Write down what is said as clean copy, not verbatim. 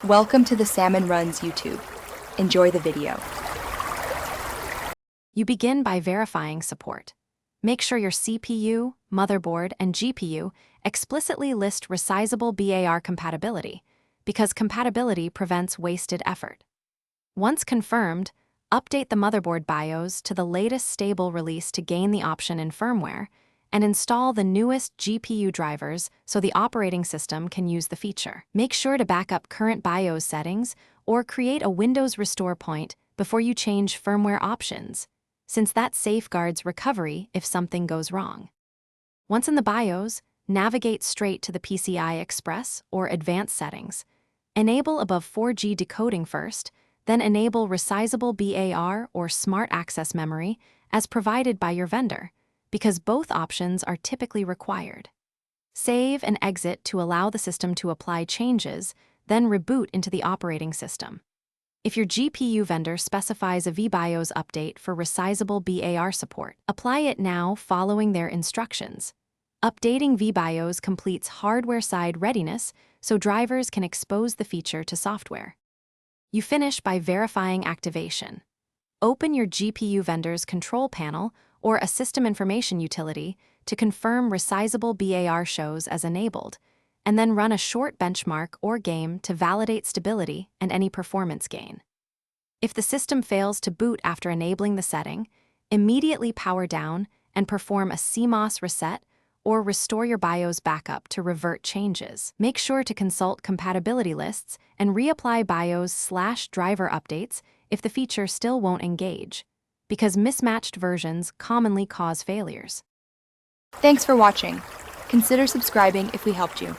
Welcome to the Salmon Runs YouTube. Enjoy the video. You begin by verifying support. Make sure your CPU, motherboard, and GPU explicitly list resizable BAR compatibility, because compatibility prevents wasted effort. Once confirmed, update the motherboard BIOS to the latest stable release to gain the option in firmware, and install the newest GPU drivers so the operating system can use the feature. Make sure to back up current BIOS settings or create a Windows restore point before you change firmware options, since that safeguards recovery if something goes wrong. Once in the BIOS, navigate straight to the PCI Express or Advanced settings. Enable above 4G decoding first, then enable resizable BAR or Smart Access Memory as provided by your vendor, because both options are typically required. Save and exit to allow the system to apply changes, then reboot into the operating system. If your GPU vendor specifies a vBIOS update for resizable BAR support, apply it now following their instructions. Updating vBIOS completes hardware-side readiness so drivers can expose the feature to software. You finish by verifying activation. Open your GPU vendor's control panel or a system information utility to confirm resizable BAR shows as enabled, and then run a short benchmark or game to validate stability and any performance gain. If the system fails to boot after enabling the setting, immediately power down and perform a CMOS reset or restore your BIOS backup to revert changes. Make sure to consult compatibility lists and reapply BIOS/driver updates if the feature still won't engage, because mismatched versions commonly cause failures. Thanks for watching. Consider subscribing if we helped you.